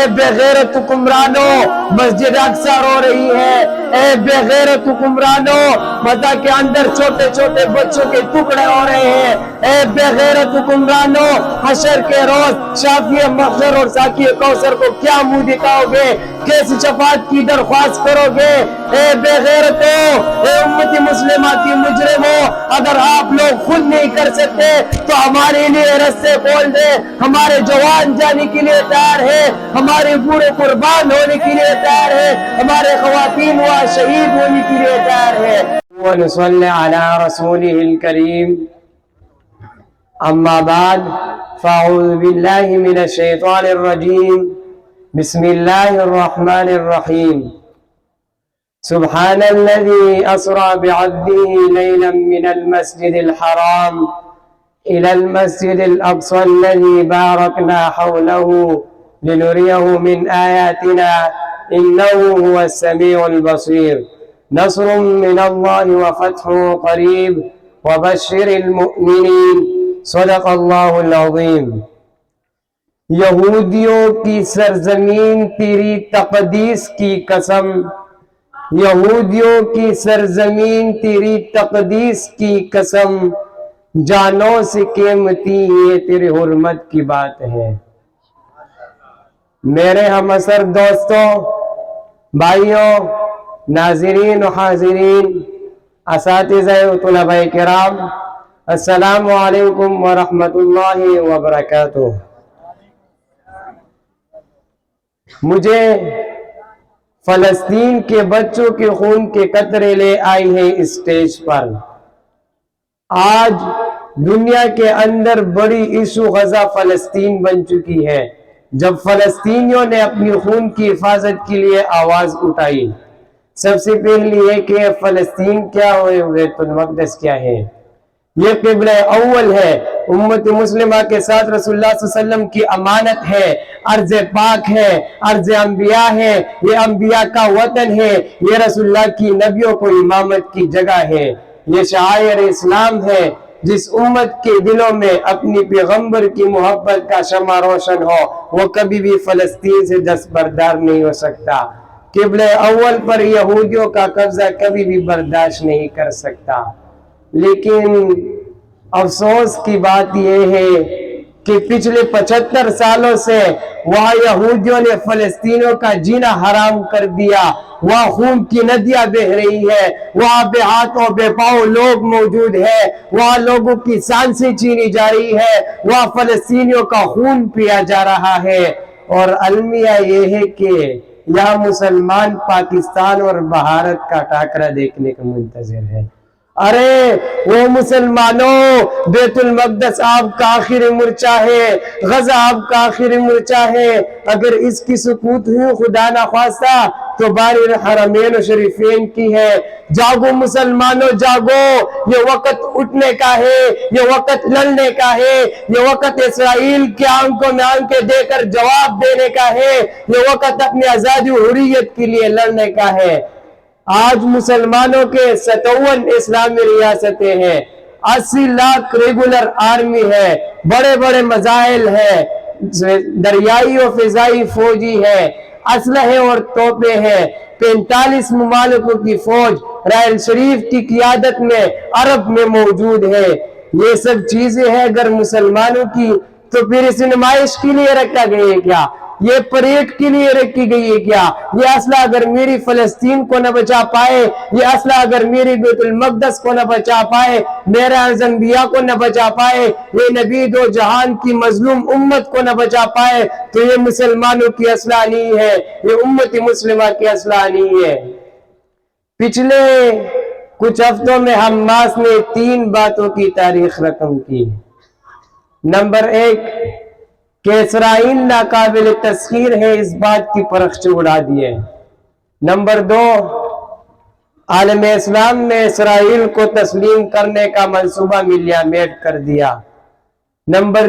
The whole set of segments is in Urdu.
اے بے غیرت حکمرانوں مسجد اقصی رو رہی ہے، اے بے غیرت حکمرانوں مدہ کے اندر چھوٹے چھوٹے بچوں کے ٹکڑے ہو رہے ہیں، اے بے غیرت حکمرانوں حشر کے روز شافی محشر اور ساقی کوثر کو کیا منہ دکھاؤ گے، کیسی شفاعت کی درخواست کرو گے؟ اے بے غیرتوں، اے امت مسلمہ کی مجرموں، اگر آپ لوگ خود نہیں کر سکتے تو ہمارے لیے رستے کھول دے، ہمارے جوان جانے کے لیے تیار ہے، ہمارے بوڑھے قربان ہونے کے لیے تیار ہے، ہمارے خواتین و شہید ہونے کے لیے تیار ہے۔ ونصلی علی رسولہ الکریم، اما بعد فاعوذ باللہ من الشیطان الرجیم، بسم اللہ الرحمن الرحیم۔ سبحان الذي أسرى بعبده ليلا من المسجد الحرام إلى المسجد الأقصى الذي باركنا حوله لنريه من آياتنا إنه هو السميع البصير۔ نصر من الله وفتح قريب وبشر المؤمنين۔ صدق اللہ العظیم۔ یہودیوں کی سرزمین تیری تقدیس کی قسم، یہودیوں کی سرزمین تیری تقدیس کی قسم، جانوں سے قیمتی یہ تیرے حرمت کی بات ہے۔ میرے ہم اثر دوستوں، بھائیوں، ناظرین و حاضرین، اساتذہ و طلباء کرام، السلام علیکم ورحمۃ اللہ وبرکاتہ۔ مجھے فلسطین کے بچوں کے خون کے قطرے لے آئی ہے اسٹیج پر۔ آج دنیا کے اندر بڑی ایشو غزہ فلسطین بن چکی ہے۔ جب فلسطینیوں نے اپنی خون کی حفاظت کے لیے آواز اٹھائی، سب سے پہلے یہ کہ فلسطین کیا ہوئے، بیت المقدس کیا ہے، یہ قبلہ اول ہے، امت مسلمہ کے ساتھ رسول اللہ صلی اللہ علیہ وسلم کی امانت ہے، ارض پاک ہے، ارض انبیاء ہے، یہ انبیاء کا وطن ہے، یہ رسول اللہ کی نبیوں کو امامت کی جگہ ہے، یہ شعائر اسلام ہے۔ جس امت کے دلوں میں اپنی پیغمبر کی محبت کا شمع روشن ہو، وہ کبھی بھی فلسطین سے دستبردار نہیں ہو سکتا۔ قبلہ اول پر یہودیوں کا قبضہ کبھی بھی برداشت نہیں کر سکتا۔ لیکن افسوس کی بات یہ ہے کہ پچھلے 75 سالوں سے وہاں یہودیوں نے فلسطینیوں کا جینا حرام کر دیا، وہاں خون کی ندیاں بہہ رہی ہے، وہاں بے ہاتھوں بے پاؤں لوگ موجود ہیں، وہاں لوگوں کی سانسیں چھینی جا رہی ہے، وہاں فلسطینیوں کا خون پیا جا رہا ہے، اور المیہ یہ ہے کہ یہاں مسلمان پاکستان اور بھارت کا ٹاکرا دیکھنے کا منتظر ہے۔ ارے وہ مسلمانوں، بیت المقدس آپ کا آخری مورچہ ہے، غزہ آپ کا آخری مورچہ ہے، اگر اس کی سقوط ہوئی خدا نخواستہ تو باری حرمین و شریفین کی ہے۔ جاگو مسلمانوں جاگو، یہ وقت اٹھنے کا ہے، یہ وقت لڑنے کا ہے، یہ وقت اسرائیل کے آنکھوں میں آنکھیں دے کر جواب دینے کا ہے، یہ وقت اپنی آزادی و حریت کے لیے لڑنے کا ہے۔ آج مسلمانوں کے 57 اسلامی ریاستیں ہیں، 80 لاکھ ریگولر آرمی ہے، بڑے بڑے مزائل ہیں، دریائی و فضائی فوجی ہے، اسلحے اور توپیں ہیں، 45 ممالکوں کی فوج رائل شریف کی قیادت میں عرب میں موجود ہے۔ یہ سب چیزیں ہیں اگر مسلمانوں کی، تو پھر اس نمائش کے لیے رکھا گیا ہے کیا؟ یہ پریڈ کے لیے رکھی گئی ہے کیا؟ یہ اسلحہ اگر میری فلسطین کو نہ بچا پائے، یہ اسلحہ اگر میری بیت المقدس کو نہ بچا پائے، میرا انبیاء کو نہ بچا پائے، یہ نبی دو جہان کی مظلوم امت کو نہ بچا پائے، تو یہ مسلمانوں کی اسلحہ نہیں ہے، یہ امت مسلمہ کی اسلحہ نہیں ہے۔ پچھلے کچھ ہفتوں میں حماس نے 3 باتوں کی تاریخ رقم کی۔ نمبر 1 کہ اسرائیل ناقابل تسخیر ہے، اس بات کی پرخچ اڑا دیے۔ نمبر 2 عالم اسلام نے اسرائیل کو تسلیم کرنے کا منصوبہ ملیامٹ کر دیا۔ نمبر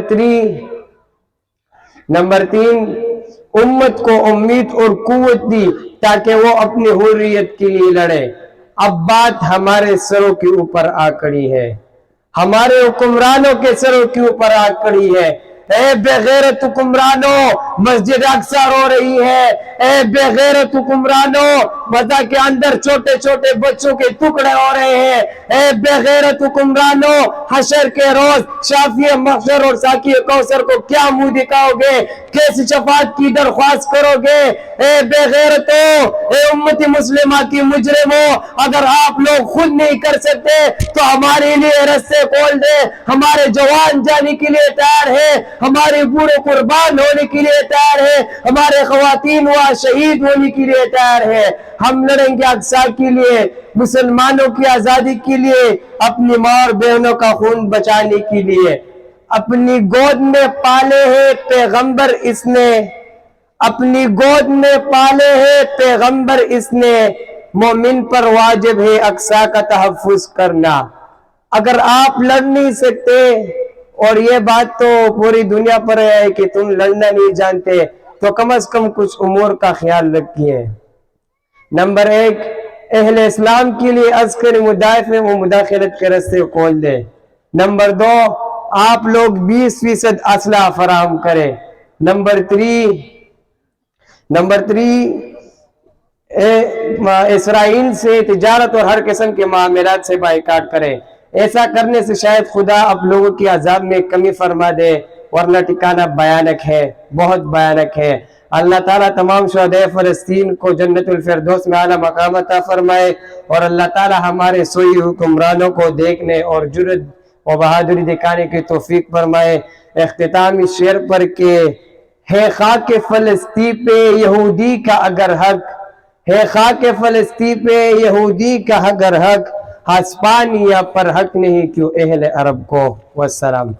3 امت کو امید اور قوت دی تاکہ وہ اپنی حریت کے لیے لڑے۔ اب بات ہمارے سروں کے اوپر آ کڑی ہے، ہمارے حکمرانوں کے سروں کے اوپر آ کڑی ہے۔ اے بے غیرت حکمرانوں مسجد اقصی رو رہی ہے، اے بے غیرت حکمرانوں مدہ کے اندر چھوٹے چھوٹے بچوں کے ٹکڑے ہو رہے ہیں، اے بے غیرت حکمرانوں حشر کے روز شافی محشر اور ساقی کوثر کو کیا منہ دکھاؤ گے، کیسی شفاعت کی درخواست کرو گے؟ اے بے غیرتوں، اے امت مسلمہ کی مجرموں، اگر آپ لوگ خود نہیں کر سکتے تو ہمارے لیے رستے کھول دے، ہمارے جوان جانے کے لیے تیار ہے، ہمارے بوڑھے قربان ہونے کے لیے تیار ہے، ہمارے خواتین وہاں شہید ہونے کے لیے تیار ہے۔ ہم لڑیں گے اقصی کے لیے، مسلمانوں کی آزادی کے لیے، اپنی ماں اور بہنوں کا خون بچانے کے لیے۔ اپنی گود میں پالے ہیں پیغمبر اس نے، اپنی گود میں پالے ہیں پیغمبر اس نے، مومن پر واجب ہے اقصی کا تحفظ کرنا۔ اگر آپ لڑ نہیں سکتے، اور یہ بات تو پوری دنیا پر ہے کہ تم لڑنا نہیں جانتے، تو کم از کم کچھ امور کا خیال رکھیے۔ نمبر 1، اہل اسلام کے لیے عسکری مدافع و مداخلت کے راستے کھول دے۔ نمبر 2، آپ لوگ 20% اسلحہ فراہم کریں۔ نمبر 3، اسرائیل سے تجارت اور ہر قسم کے معاملات سے بائیکاٹ کریں۔ ایسا کرنے سے شاید خدا آپ لوگوں کی عذاب میں کمی فرما دے، ورنہ ٹھکانہ بھیانک ہے، بہت بھیانک ہے۔ اللہ تعالیٰ تمام شہدائے فلسطین کو جنت الفردوس میں اعلیٰ مقام عطا فرمائے، اور اللہ تعالیٰ ہمارے سوئی حکمرانوں کو دیکھنے اور جرأت و بہادری دکھانے کی توفیق فرمائے۔ اختتامی شعر پر کہ ہے خاک فلسطین پہ یہودی کا اگر حق، ہے خاک فلسطین پہ یہودی کا اگر حق، ہسپانیہ پر حق نہیں کیوں اہل عرب کو؟ والسلام۔